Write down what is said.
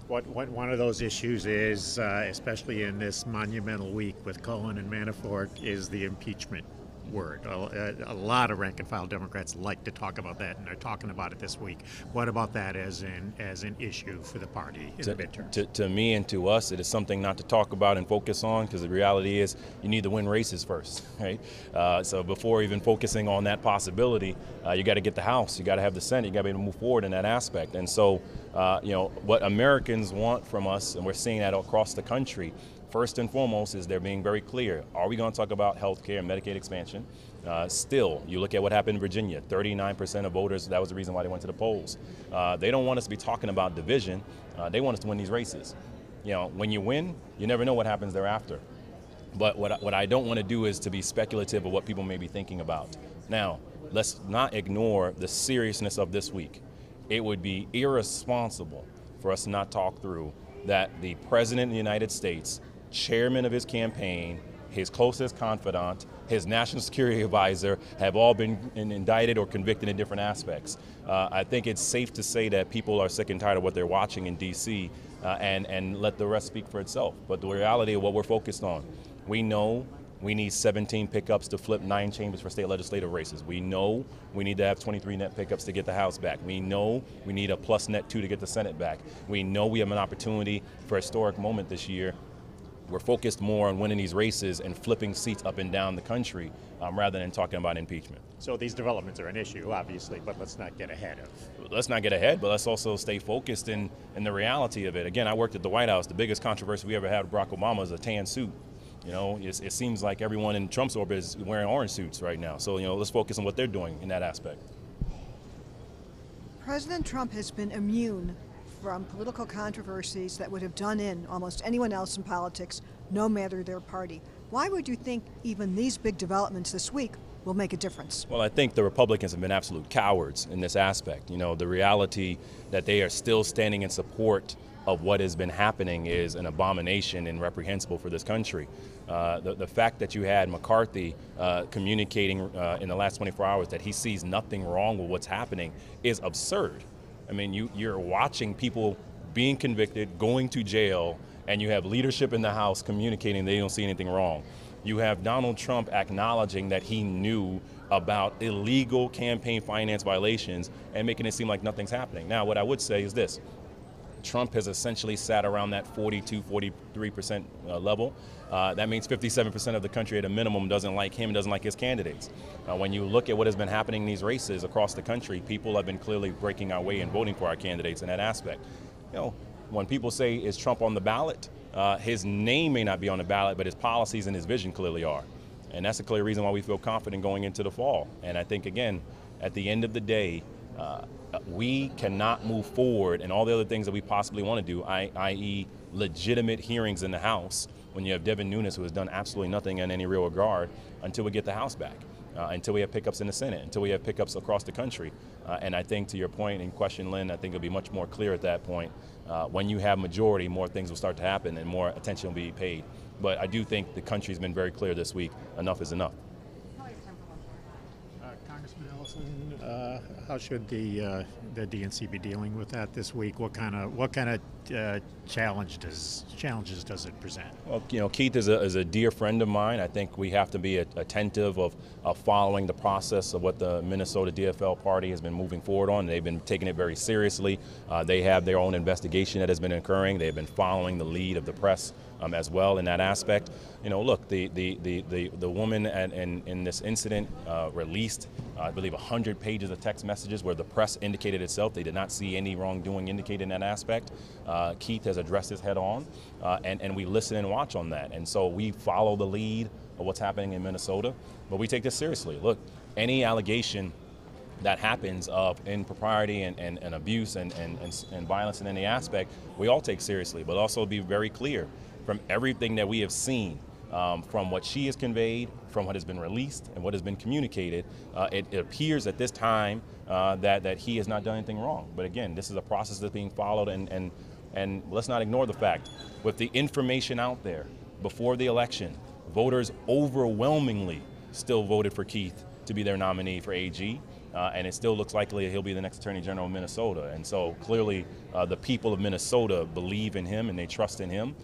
One of those issues is, especially in this monumental week with Cohen and Manafort, is the impeachment word. A lot of rank and file Democrats like to talk about that, and they're talking about it this week. What about that as an issue for the party in the midterms? To me and to us, it is something not to talk about and focus on, because the reality is you need to win races first, right? So before even focusing on that possibility, you got to get the House, you got to have the Senate, you got to be able to move forward in that aspect. And so, what Americans want from us, and we're seeing that across the country, first and foremost is they're being very clear. Are we going to talk about health care and Medicaid expansion? Still, you look at what happened in Virginia, 39% of voters, that was the reason why they went to the polls. They don't want us to be talking about division. They want us to win these races. When you win, you never know what happens thereafter. But what I don't want to do is to be speculative of what people may be thinking about. Now, let's not ignore the seriousness of this week. It would be irresponsible for us to not talk through that the President of the United States, chairman of his campaign, his closest confidant, his national security advisor have all been indicted or convicted in different aspects. I think it's safe to say that people are sick and tired of what they're watching in D.C. And let the rest speak for itself. But the reality of what we're focused on, we know we need 17 pickups to flip 9 chambers for state legislative races. We know we need to have 23 net pickups to get the House back. We know we need a plus net 2 to get the Senate back. We know we have an opportunity for a historic moment this year. We're focused more on winning these races and flipping seats up and down the country rather than talking about impeachment. So these developments are an issue, obviously, but let's not get ahead of. Let's not get ahead, but let's also stay focused in the reality of it. Again, I worked at the White House. The biggest controversy we ever had with Barack Obama is a tan suit. It seems like everyone in Trump's orbit is wearing orange suits right now. So, let's focus on what they're doing in that aspect. President Trump has been immune from political controversies that would have done in almost anyone else in politics, no matter their party. Why would you think even these big developments this week will make a difference? Well, I think the Republicans have been absolute cowards in this aspect. The reality that they are still standing in support of what has been happening is an abomination and reprehensible for this country. The fact that you had McCarthy communicating in the last 24 hours that he sees nothing wrong with what's happening is absurd. I mean, you're watching people being convicted, going to jail, and you have leadership in the House communicating they don't see anything wrong. You have Donald Trump acknowledging that he knew about illegal campaign finance violations and making it seem like nothing's happening. Now, what I would say is this. Trump has essentially sat around that 42, 43% level. That means 57% of the country at a minimum doesn't like him, doesn't like his candidates. When you look at what has been happening in these races across the country, people have been clearly breaking our way and voting for our candidates in that aspect. When people say, is Trump on the ballot? His name may not be on the ballot, but his policies and his vision clearly are. And that's a clear reason why we feel confident going into the fall. And I think, again, at the end of the day, we cannot move forward and all the other things that we possibly want to do, i.e. legitimate hearings in the House, when you have Devin Nunes, who has done absolutely nothing in any real regard, until we get the House back, until we have pickups in the Senate, until we have pickups across the country. And I think, to your point and question, Lynn, I think it'll be much more clear at that point. When you have majority, more things will start to happen and more attention will be paid. But I do think the country's been very clear this week, enough is enough. Congressman Ellison, how should the DNC be dealing with that this week? What kind of challenges does it present? Well, Keith is a dear friend of mine. I think we have to be attentive of following the process of what the Minnesota DFL party has been moving forward on. They've been taking it very seriously. They have their own investigation that has been occurring. They've been following the lead of the press as well in that aspect. Look, the woman in this incident released, I believe, 100 pages of text messages where the press indicated itself. They did not see any wrongdoing indicated in that aspect. Keith has addressed this head on, and we listen and watch on that. And so we follow the lead of what's happening in Minnesota, but we take this seriously. Look, any allegation that happens of impropriety and abuse and violence in any aspect, we all take seriously, but also be very clear from everything that we have seen, from what she has conveyed, from what has been released and what has been communicated, it appears at this time that he has not done anything wrong. But again, this is a process that's being followed, and let's not ignore the fact, with the information out there before the election, voters overwhelmingly still voted for Keith to be their nominee for AG. and it still looks likely he'll be the next Attorney General of Minnesota. And so clearly the people of Minnesota believe in him and they trust in him.